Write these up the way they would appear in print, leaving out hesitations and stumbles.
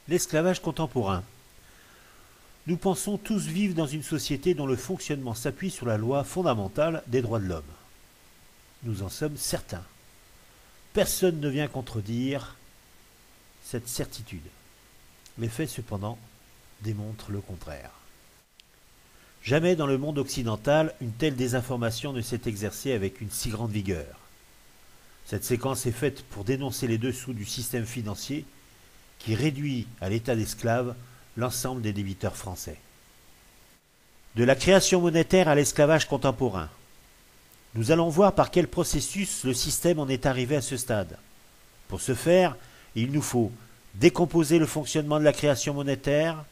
L'esclavage contemporain. Nous pensons tous vivre dans une société dont le fonctionnement s'appuie sur la loi fondamentale des droits de l'homme. Nous en sommes certains. Personne ne vient contredire cette certitude. Les faits, cependant, démontrent le contraire. Jamais dans le monde occidental, une telle désinformation ne s'est exercée avec une si grande vigueur. Cette séquence est faite pour dénoncer les dessous du système financier qui réduit à l'état d'esclave l'ensemble des débiteurs français. De la création monétaire à l'esclavage contemporain. Nous allons voir par quel processus le système en est arrivé à ce stade. Pour ce faire, il nous faut décomposer le fonctionnement de la création monétaire,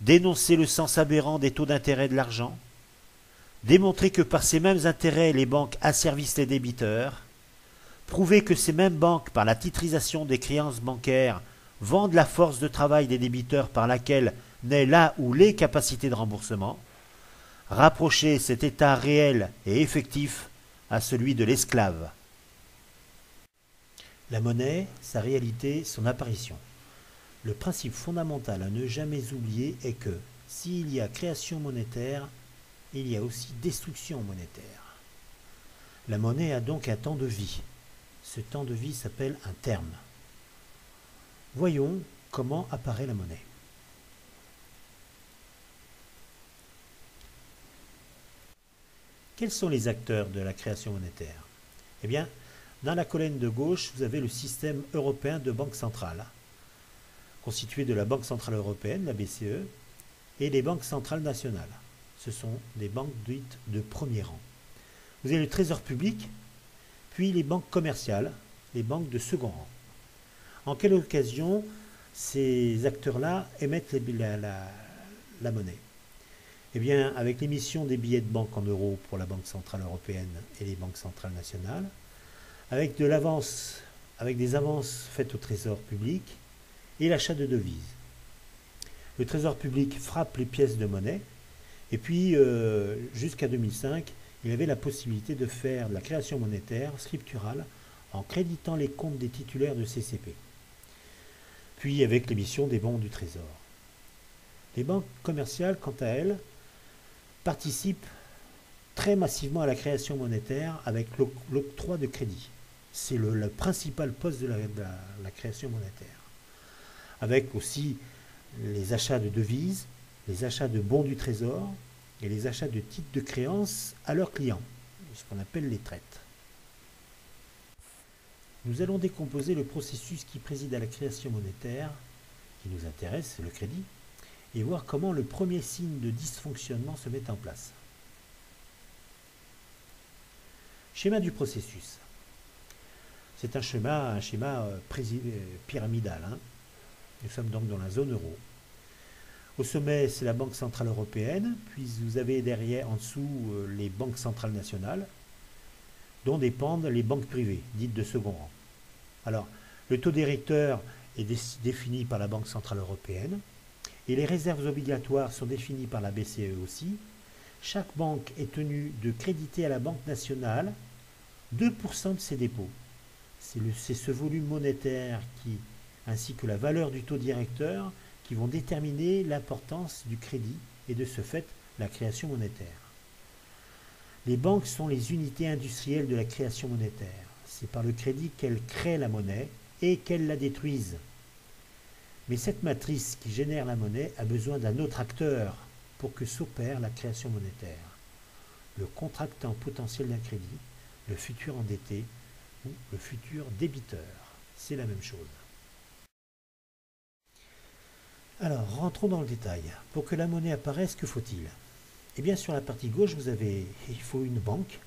dénoncer le sens aberrant des taux d'intérêt de l'argent, démontrer que par ces mêmes intérêts les banques asservissent les débiteurs, prouver que ces mêmes banques, par la titrisation des créances bancaires, vendent la force de travail des débiteurs par laquelle naît la ou les capacités de remboursement, rapprocher cet état réel et effectif à celui de l'esclave. La monnaie, sa réalité, son apparition. Le principe fondamental à ne jamais oublier est que s'il y a création monétaire, il y a aussi destruction monétaire. La monnaie a donc un temps de vie. Ce temps de vie s'appelle un terme. Voyons comment apparaît la monnaie. Quels sont les acteurs de la création monétaire? Eh bien, dans la colonne de gauche, vous avez le système européen de banque centrale, constitué de la Banque centrale européenne, la BCE, et les banques centrales nationales. Ce sont des banques dites de premier rang. Vous avez le Trésor public, puis les banques commerciales, les banques de second rang. En quelle occasion ces acteurs-là émettent la monnaie? Eh bien, avec l'émission des billets de banque en euros pour la Banque centrale européenne et les banques centrales nationales, avec des avances faites au Trésor public et l'achat de devises. Le Trésor public frappe les pièces de monnaie et puis jusqu'à 2005, il avait la possibilité de faire de la création monétaire scripturale en créditant les comptes des titulaires de CCP. Puis avec l'émission des bons du Trésor. Les banques commerciales, quant à elles, participent très massivement à la création monétaire avec l'octroi de crédit. C'est le principal poste de la création monétaire. Avec aussi les achats de devises, les achats de bons du Trésor et les achats de titres de créance à leurs clients, ce qu'on appelle les traites. Nous allons décomposer le processus qui préside à la création monétaire, qui nous intéresse, c'est le crédit, et voir comment le premier signe de dysfonctionnement se met en place. Schéma du processus. C'est un schéma pyramidal. Nous sommes donc dans la zone euro. Au sommet, c'est la Banque centrale européenne, puis vous avez derrière, en dessous, les banques centrales nationales, dont dépendent les banques privées, dites de second rang. Alors, le taux directeur est défini par la Banque centrale européenne, et les réserves obligatoires sont définies par la BCE aussi. Chaque banque est tenue de créditer à la Banque nationale 2% de ses dépôts. C'est ce volume monétaire ainsi que la valeur du taux directeur qui vont déterminer l'importance du crédit et de ce fait la création monétaire. Les banques sont les unités industrielles de la création monétaire. C'est par le crédit qu'elles créent la monnaie et qu'elles la détruisent. Mais cette matrice qui génère la monnaie a besoin d'un autre acteur pour que s'opère la création monétaire. Le contractant potentiel d'un crédit, le futur endetté ou le futur débiteur. C'est la même chose. Alors, rentrons dans le détail. Pour que la monnaie apparaisse, que faut-il? Eh bien, sur la partie gauche, il faut une banque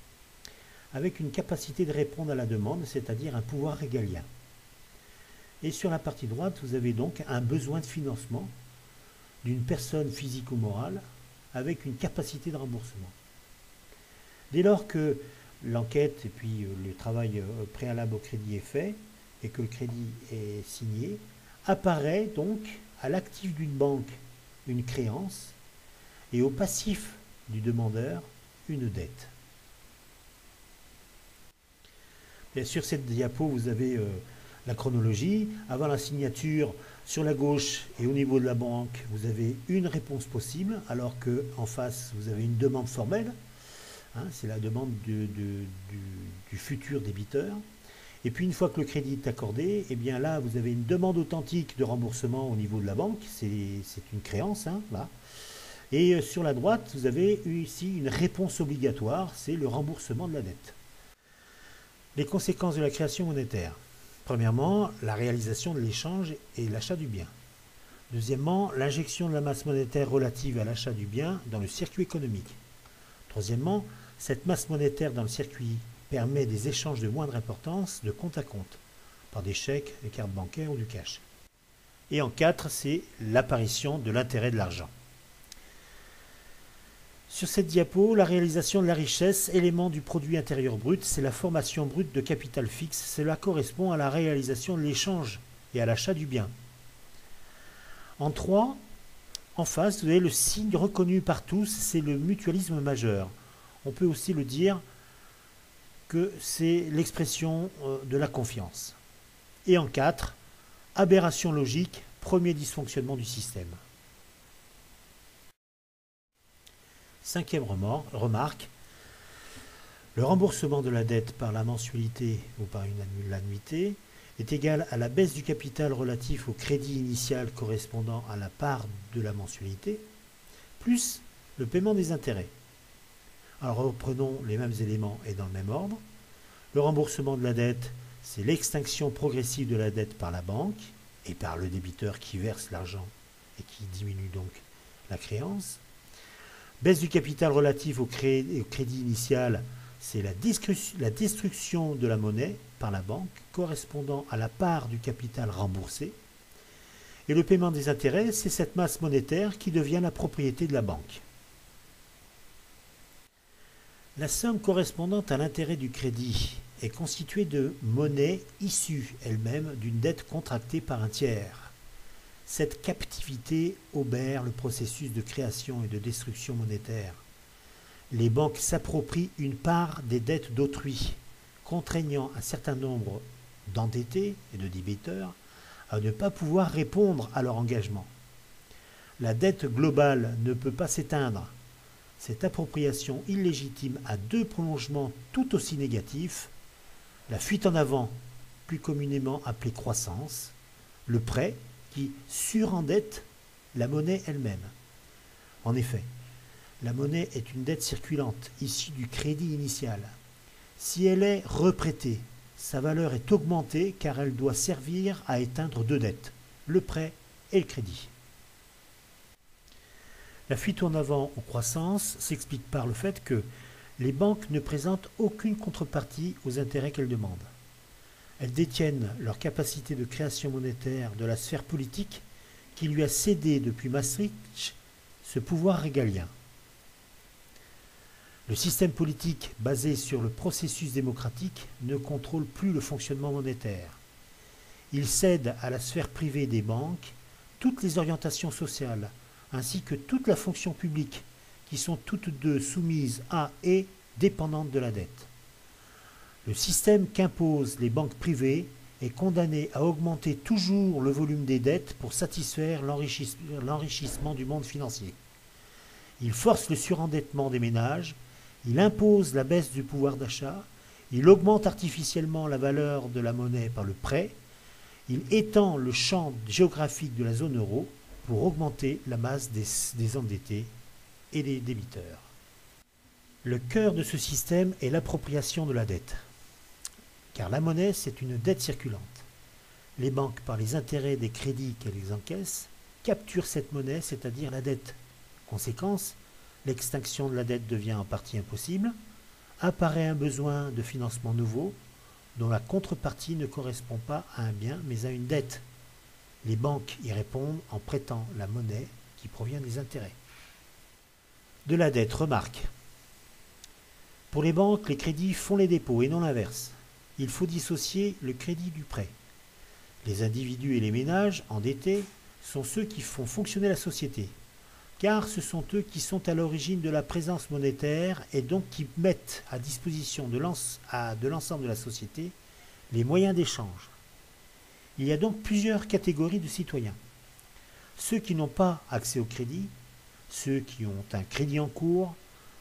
avec une capacité de répondre à la demande, c'est-à-dire un pouvoir régalien. Et sur la partie droite, vous avez donc un besoin de financement d'une personne physique ou morale avec une capacité de remboursement. Dès lors que l'enquête et puis le travail préalable au crédit est fait et que le crédit est signé, apparaît donc à l'actif d'une banque une créance et au passif du demandeur une dette. Bien sûr, cette diapo, vous avez la chronologie. Avant la signature, Sur la gauche et au niveau de la banque, vous avez une réponse possible, alors qu'en face, vous avez une demande formelle. Hein, c'est la demande du futur débiteur. Et puis une fois que le crédit est accordé, eh bien là, vous avez une demande authentique de remboursement au niveau de la banque. C'est une créance, hein, là. Et sur la droite, vous avez ici une réponse obligatoire, c'est le remboursement de la dette. Les conséquences de la création monétaire. Premièrement, la réalisation de l'échange et l'achat du bien. Deuxièmement, l'injection de la masse monétaire relative à l'achat du bien dans le circuit économique. Troisièmement, cette masse monétaire dans le circuit permet des échanges de moindre importance de compte à compte, par des chèques, des cartes bancaires ou du cash. Et en 4, c'est l'apparition de l'intérêt de l'argent. Sur cette diapo, la réalisation de la richesse, élément du produit intérieur brut, c'est la formation brute de capital fixe. Cela correspond à la réalisation de l'échange et à l'achat du bien. En 3, en face, vous avez le signe reconnu par tous, c'est le mutualisme majeur. On peut aussi le dire que c'est l'expression de la confiance. Et en 4, aberration logique, premier dysfonctionnement du système. Cinquième remarque, le remboursement de la dette par la mensualité ou par l'annuité est égal à la baisse du capital relatif au crédit initial correspondant à la part de la mensualité, plus le paiement des intérêts. Alors reprenons les mêmes éléments et dans le même ordre. Le remboursement de la dette, c'est l'extinction progressive de la dette par la banque et par le débiteur qui verse l'argent et qui diminue donc la créance. Baisse du capital relatif au crédit initial, c'est la destruction de la monnaie par la banque correspondant à la part du capital remboursé. Et le paiement des intérêts, c'est cette masse monétaire qui devient la propriété de la banque. La somme correspondant à l'intérêt du crédit est constituée de monnaie issue elle-même d'une dette contractée par un tiers. Cette captivité obère le processus de création et de destruction monétaire. Les banques s'approprient une part des dettes d'autrui, contraignant un certain nombre d'endettés et de débiteurs à ne pas pouvoir répondre à leur engagement. La dette globale ne peut pas s'éteindre. Cette appropriation illégitime a deux prolongements tout aussi négatifs. La fuite en avant, plus communément appelée croissance, le prêt, qui surendette la monnaie elle-même. En effet, la monnaie est une dette circulante issue du crédit initial. Si elle est reprêtée, sa valeur est augmentée car elle doit servir à éteindre deux dettes, le prêt et le crédit. La fuite en avant ou croissance s'explique par le fait que les banques ne présentent aucune contrepartie aux intérêts qu'elles demandent. Elles détiennent leur capacité de création monétaire de la sphère politique qui lui a cédé depuis Maastricht ce pouvoir régalien. Le système politique basé sur le processus démocratique ne contrôle plus le fonctionnement monétaire. Il cède à la sphère privée des banques toutes les orientations sociales ainsi que toute la fonction publique qui sont toutes deux soumises à et dépendantes de la dette. Le système qu'imposent les banques privées est condamné à augmenter toujours le volume des dettes pour satisfaire l'enrichissement du monde financier. Il force le surendettement des ménages, il impose la baisse du pouvoir d'achat, il augmente artificiellement la valeur de la monnaie par le prêt, il étend le champ géographique de la zone euro pour augmenter la masse des endettés et des débiteurs. Le cœur de ce système est l'appropriation de la dette. Car la monnaie, c'est une dette circulante. Les banques, par les intérêts des crédits qu'elles encaissent, capturent cette monnaie, c'est-à-dire la dette. Conséquence, l'extinction de la dette devient en partie impossible, apparaît un besoin de financement nouveau, dont la contrepartie ne correspond pas à un bien, mais à une dette. Les banques y répondent en prêtant la monnaie qui provient des intérêts. De la dette, remarque. Pour les banques, les crédits font les dépôts et non l'inverse. Il faut dissocier le crédit du prêt. Les individus et les ménages endettés sont ceux qui font fonctionner la société, car ce sont eux qui sont à l'origine de la présence monétaire et donc qui mettent à disposition de l'ensemble de la société les moyens d'échange. Il y a donc plusieurs catégories de citoyens. Ceux qui n'ont pas accès au crédit, ceux qui ont un crédit en cours,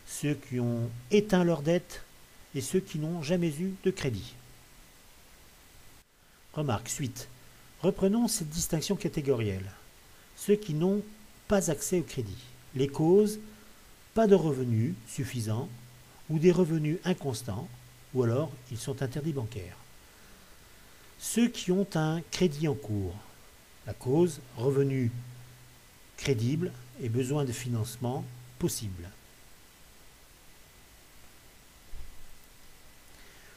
ceux qui ont éteint leur dette et ceux qui n'ont jamais eu de crédit. Remarque, suite. Reprenons cette distinction catégorielle. Ceux qui n'ont pas accès au crédit. Les causes, pas de revenus suffisants ou des revenus inconstants, ou alors ils sont interdits bancaires. Ceux qui ont un crédit en cours. La cause, revenus crédibles et besoin de financement possible.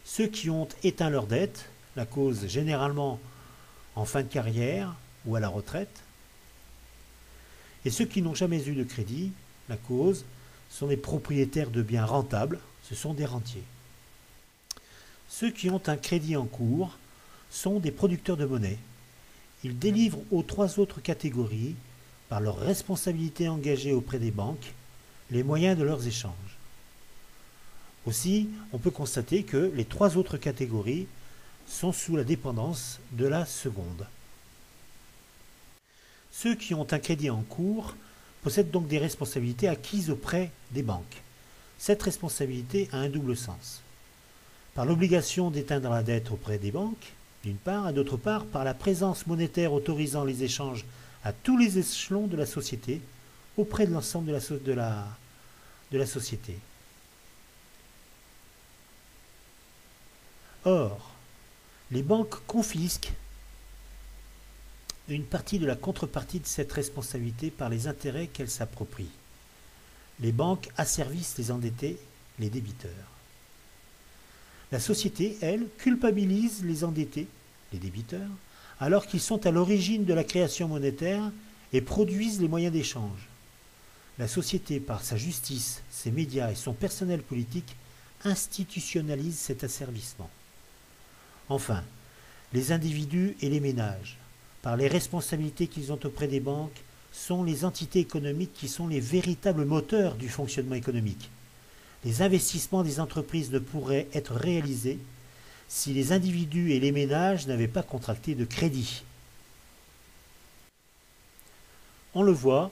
Ceux qui ont éteint leur dette, la cause généralement en fin de carrière ou à la retraite. Et ceux qui n'ont jamais eu de crédit, la cause sont des propriétaires de biens rentables, ce sont des rentiers. Ceux qui ont un crédit en cours sont des producteurs de monnaie. Ils délivrent aux trois autres catégories, par leur responsabilité engagée auprès des banques, les moyens de leurs échanges. Aussi, on peut constater que les trois autres catégories sont sous la dépendance de la seconde. Ceux qui ont un crédit en cours possèdent donc des responsabilités acquises auprès des banques. Cette responsabilité a un double sens. Par l'obligation d'éteindre la dette auprès des banques, d'une part, et d'autre part, par la présence monétaire autorisant les échanges à tous les échelons de la société, auprès de l'ensemble de la société. Or, les banques confisquent une partie de la contrepartie de cette responsabilité par les intérêts qu'elles s'approprient. Les banques asservissent les endettés, les débiteurs. La société, elle, culpabilise les endettés, les débiteurs, alors qu'ils sont à l'origine de la création monétaire et produisent les moyens d'échange. La société, par sa justice, ses médias et son personnel politique, institutionnalise cet asservissement. Enfin, les individus et les ménages, par les responsabilités qu'ils ont auprès des banques, sont les entités économiques qui sont les véritables moteurs du fonctionnement économique. Les investissements des entreprises ne pourraient être réalisés si les individus et les ménages n'avaient pas contracté de crédit. On le voit,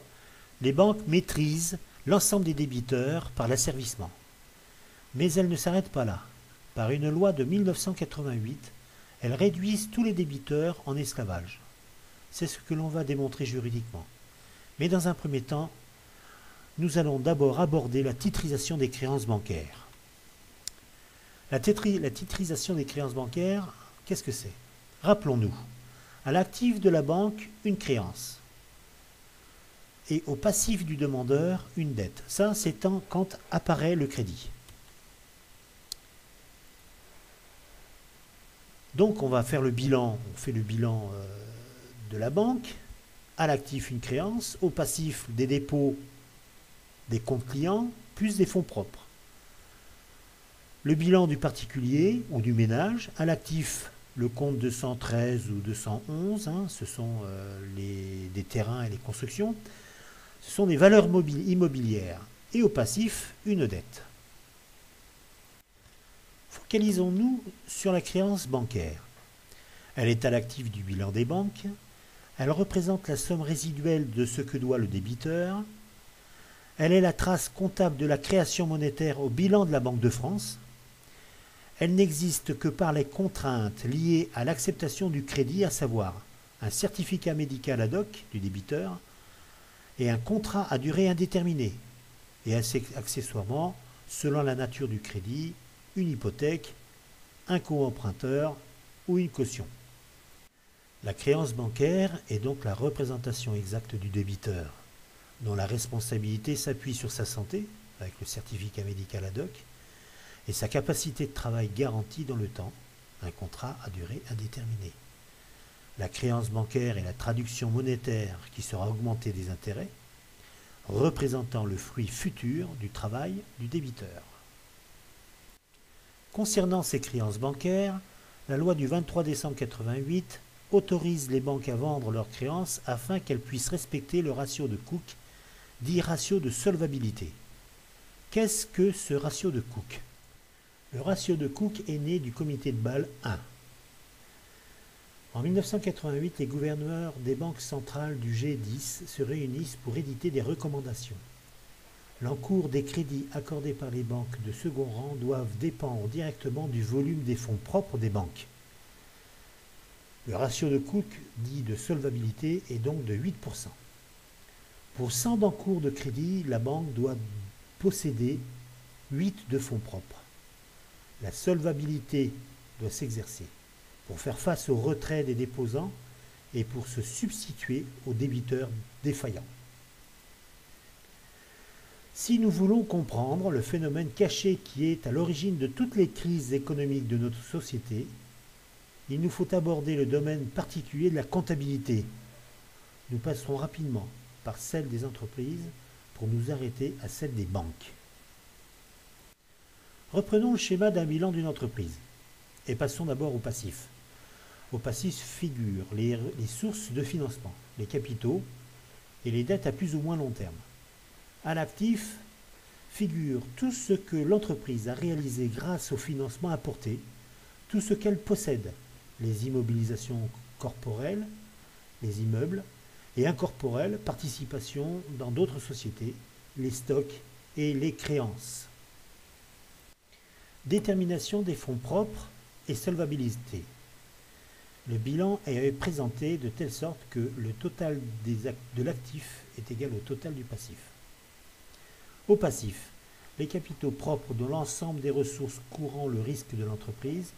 les banques maîtrisent l'ensemble des débiteurs par l'asservissement. Mais elles ne s'arrêtent pas là. Par une loi de 1988, elles réduisent tous les débiteurs en esclavage. C'est ce que l'on va démontrer juridiquement. Mais dans un premier temps, nous allons d'abord aborder la titrisation des créances bancaires. La titrisation des créances bancaires, qu'est-ce que c'est? Rappelons-nous, à l'actif de la banque, une créance. Et au passif du demandeur, une dette. Ça, c'est quand apparaît le crédit. Donc, on va faire le bilan. On fait le bilan de la banque. À l'actif, une créance. Au passif, des dépôts, des comptes clients, plus des fonds propres. Le bilan du particulier ou du ménage. À l'actif, le compte 213 ou 211, ce sont des terrains et les constructions. Ce sont des valeurs immobilières. Et au passif, une dette. Focalisons-nous sur la créance bancaire. Elle est à l'actif du bilan des banques. Elle représente la somme résiduelle de ce que doit le débiteur. Elle est la trace comptable de la création monétaire au bilan de la Banque de France. Elle n'existe que par les contraintes liées à l'acceptation du crédit, à savoir un certificat médical ad hoc du débiteur et un contrat à durée indéterminée, et accessoirement, selon la nature du crédit, une hypothèque, un co-emprunteur ou une caution. La créance bancaire est donc la représentation exacte du débiteur, dont la responsabilité s'appuie sur sa santé, avec le certificat médical ad hoc, et sa capacité de travail garantie dans le temps, un contrat à durée indéterminée. La créance bancaire est la traduction monétaire qui sera augmentée des intérêts, représentant le fruit futur du travail du débiteur. Concernant ces créances bancaires, la loi du 23 décembre 1988 autorise les banques à vendre leurs créances afin qu'elles puissent respecter le ratio de Cook, dit ratio de solvabilité. Qu'est-ce que ce ratio de Cook? Le ratio de Cook est né du comité de Bâle I. En 1988, les gouverneurs des banques centrales du G10 se réunissent pour éditer des recommandations. L'encours des crédits accordés par les banques de second rang doivent dépendre directement du volume des fonds propres des banques. Le ratio de Cook, dit de solvabilité, est donc de 8%. Pour 100 d'encours de crédit, la banque doit posséder 8 de fonds propres. La solvabilité doit s'exercer pour faire face au retrait des déposants et pour se substituer aux débiteurs défaillants. Si nous voulons comprendre le phénomène caché qui est à l'origine de toutes les crises économiques de notre société, il nous faut aborder le domaine particulier de la comptabilité. Nous passerons rapidement par celle des entreprises pour nous arrêter à celle des banques. Reprenons le schéma d'un bilan d'une entreprise et passons d'abord au passif. Au passif figurent les sources de financement, les capitaux et les dettes à plus ou moins long terme. À l'actif figure tout ce que l'entreprise a réalisé grâce au financement apporté, tout ce qu'elle possède, les immobilisations corporelles, les immeubles, et incorporelles, participations dans d'autres sociétés, les stocks et les créances. Détermination des fonds propres et solvabilité. Le bilan est présenté de telle sorte que le total de l'actif est égal au total du passif. Au passif, les capitaux propres dont l'ensemble des ressources courant le risque de l'entreprise,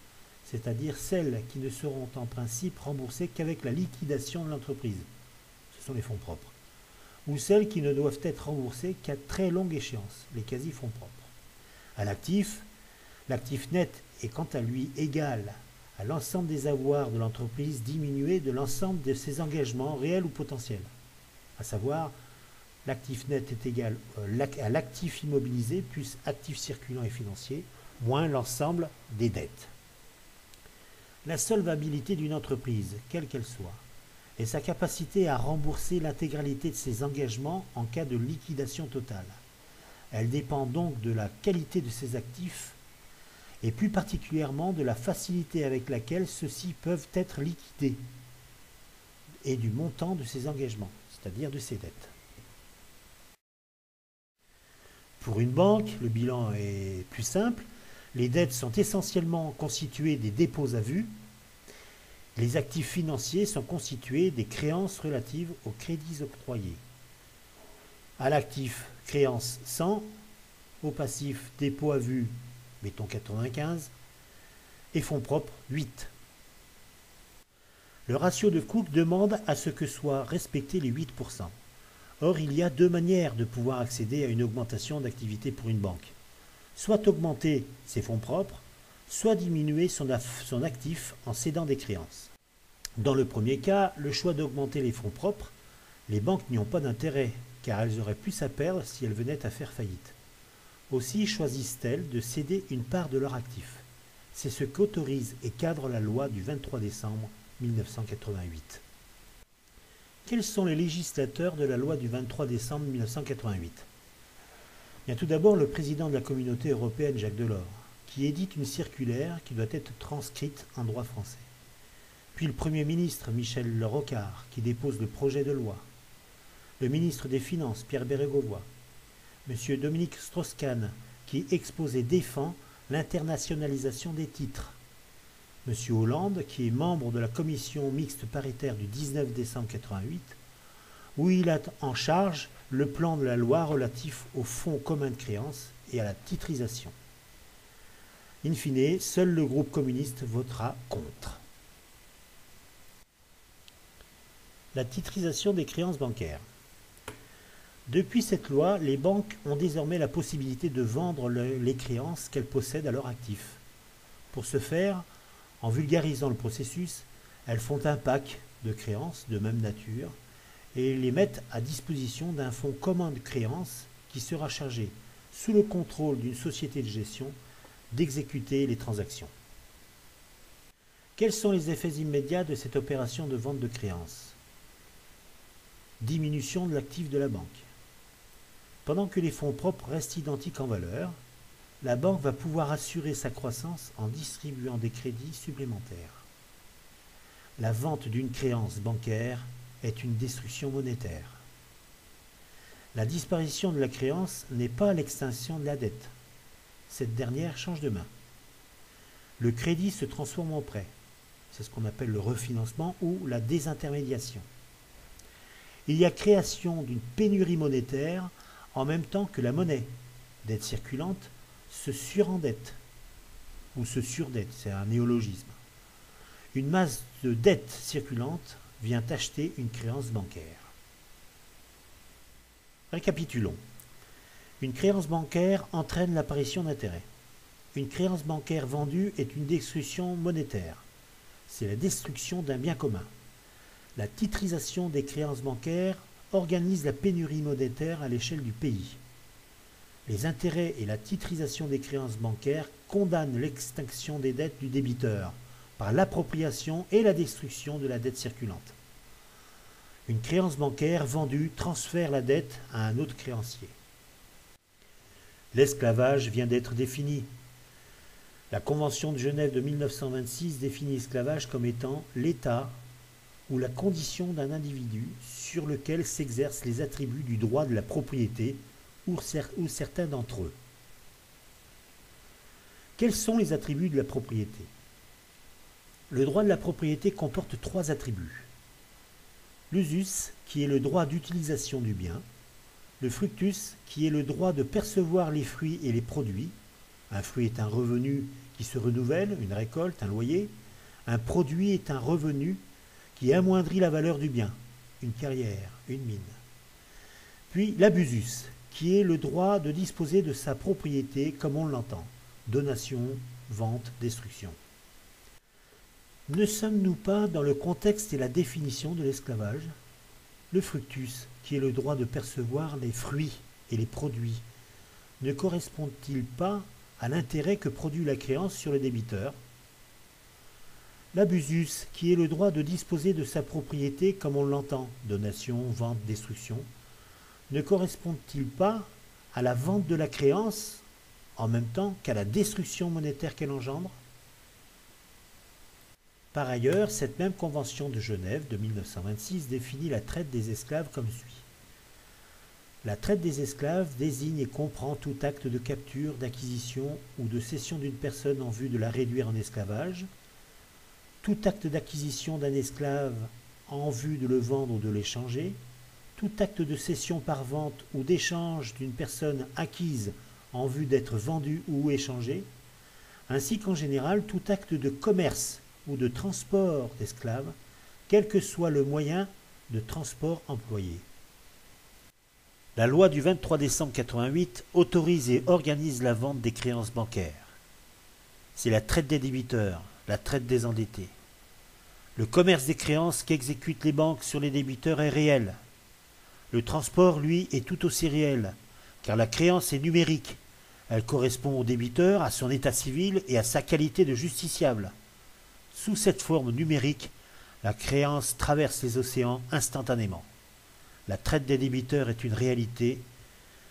c'est-à-dire celles qui ne seront en principe remboursées qu'avec la liquidation de l'entreprise, ce sont les fonds propres, ou celles qui ne doivent être remboursées qu'à très longue échéance, les quasi-fonds propres. À l'actif net est quant à lui égal à l'ensemble des avoirs de l'entreprise diminué de l'ensemble de ses engagements réels ou potentiels, à savoir l'actif net est égal à l'actif immobilisé plus actifs circulants et financiers, moins l'ensemble des dettes. La solvabilité d'une entreprise, quelle qu'elle soit, est sa capacité à rembourser l'intégralité de ses engagements en cas de liquidation totale. Elle dépend donc de la qualité de ses actifs et plus particulièrement de la facilité avec laquelle ceux-ci peuvent être liquidés et du montant de ses engagements, c'est-à-dire de ses dettes. Pour une banque, le bilan est plus simple. Les dettes sont essentiellement constituées des dépôts à vue. Les actifs financiers sont constitués des créances relatives aux crédits octroyés. À l'actif, créances 100. Au passif, dépôt à vue, mettons 95. Et fonds propres, 8. Le ratio de Cook demande à ce que soient respectés les 8%. Or, il y a deux manières de pouvoir accéder à une augmentation d'activité pour une banque. Soit augmenter ses fonds propres, soit diminuer son actif en cédant des créances. Dans le premier cas, le choix d'augmenter les fonds propres, les banques n'y ont pas d'intérêt, car elles auraient plus à perdre si elles venaient à faire faillite. Aussi choisissent-elles de céder une part de leur actif. C'est ce qu'autorise et cadre la loi du 23 décembre 1988. Quels sont les législateurs de la loi du 23 décembre 1988 ? Bien, tout d'abord, le président de la Communauté européenne, Jacques Delors, qui édite une circulaire qui doit être transcrite en droit français. Puis le Premier ministre, Michel Rocard, qui dépose le projet de loi. Le ministre des Finances, Pierre Bérégovoy. M. Dominique Strauss-Kahn, qui expose et défend l'internationalisation des titres. M. Hollande, qui est membre de la commission mixte paritaire du 19 décembre 1988, où il a en charge le plan de la loi relatif au fonds commun de créances et à la titrisation. In fine, seul le groupe communiste votera contre. La titrisation des créances bancaires. Depuis cette loi, les banques ont désormais la possibilité de vendre les créances qu'elles possèdent à leur actif. Pour ce faire, en vulgarisant le processus, elles font un pack de créances de même nature et les mettent à disposition d'un fonds commun de créances qui sera chargé, sous le contrôle d'une société de gestion, d'exécuter les transactions. Quels sont les effets immédiats de cette opération de vente de créances ? Diminution de l'actif de la banque. Pendant que les fonds propres restent identiques en valeur, la banque va pouvoir assurer sa croissance en distribuant des crédits supplémentaires. La vente d'une créance bancaire est une destruction monétaire. La disparition de la créance n'est pas l'extinction de la dette. Cette dernière change de main. Le crédit se transforme en prêt. C'est ce qu'on appelle le refinancement ou la désintermédiation. Il y a création d'une pénurie monétaire en même temps que la monnaie, dette circulante, se surendette ou se surdette, c'est un néologisme. Une masse de dette circulante vient acheter une créance bancaire. Récapitulons. Une créance bancaire entraîne l'apparition d'intérêts. Une créance bancaire vendue est une destruction monétaire. C'est la destruction d'un bien commun. La titrisation des créances bancaires organise la pénurie monétaire à l'échelle du pays. Les intérêts et la titrisation des créances bancaires condamnent l'extinction des dettes du débiteur par l'appropriation et la destruction de la dette circulante. Une créance bancaire vendue transfère la dette à un autre créancier. L'esclavage vient d'être défini. La Convention de Genève de 1926 définit l'esclavage comme étant l'état ou la condition d'un individu sur lequel s'exercent les attributs du droit de la propriété ou certains d'entre eux. Quels sont les attributs de la propriété? Le droit de la propriété comporte 3 attributs. L'usus, qui est le droit d'utilisation du bien. Le fructus, qui est le droit de percevoir les fruits et les produits. Un fruit est un revenu qui se renouvelle, une récolte, un loyer. Un produit est un revenu qui amoindrit la valeur du bien, une carrière, une mine. Puis l'abusus, qui est le droit de disposer de sa propriété comme on l'entend, donation, vente, destruction. Ne sommes-nous pas dans le contexte et la définition de l'esclavage? Le fructus, qui est le droit de percevoir les fruits et les produits, ne correspond-il pas à l'intérêt que produit la créance sur le débiteur? L'abusus, qui est le droit de disposer de sa propriété comme on l'entend, donation, vente, destruction, ne correspond-il pas à la vente de la créance en même temps qu'à la destruction monétaire qu'elle engendre? Par ailleurs, cette même Convention de Genève de 1926 définit la traite des esclaves comme suit. La traite des esclaves désigne et comprend tout acte de capture, d'acquisition ou de cession d'une personne en vue de la réduire en esclavage, tout acte d'acquisition d'un esclave en vue de le vendre ou de l'échanger, tout acte de cession par vente ou d'échange d'une personne acquise en vue d'être vendue ou échangée, ainsi qu'en général tout acte de commerce ou de transport d'esclaves, quel que soit le moyen de transport employé. La loi du 23 décembre 1988 autorise et organise la vente des créances bancaires. C'est la traite des débiteurs, la traite des endettés. Le commerce des créances qu'exécutent les banques sur les débiteurs est réel. Le transport, lui, est tout aussi réel, car la créance est numérique. Elle correspond au débiteur, à son état civil et à sa qualité de justiciable. Sous cette forme numérique, la créance traverse les océans instantanément. La traite des débiteurs est une réalité,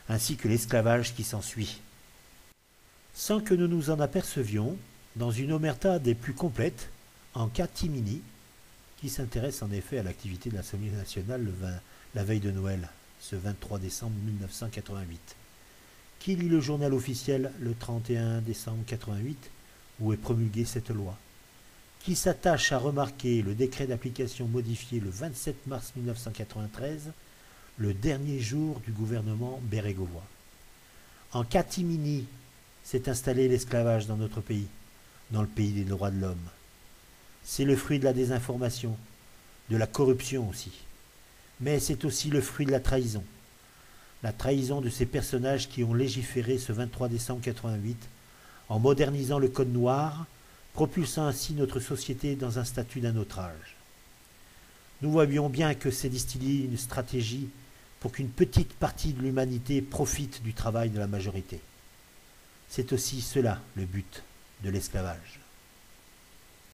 ainsi que l'esclavage qui s'ensuit. Sans que nous nous en apercevions, dans une omerta des plus complètes, en catimini, qui s'intéresse en effet à l'activité de l'Assemblée nationale la veille de Noël, ce 23 décembre 1988. Qui lit le journal officiel le 31 décembre 1988, où est promulguée cette loi? Qui s'attache à remarquer le décret d'application modifié le 27 mars 1993, le dernier jour du gouvernement bérégovois? En catimini s'est installé l'esclavage dans notre pays, dans le pays des droits de l'homme. C'est le fruit de la désinformation, de la corruption aussi. Mais c'est aussi le fruit de la trahison de ces personnages qui ont légiféré ce 23 décembre 1988 en modernisant le code noir, propulsant ainsi notre société dans un statut d'un autre âge. Nous voyions bien que c'est distillé une stratégie pour qu'une petite partie de l'humanité profite du travail de la majorité. C'est aussi cela le but de l'esclavage.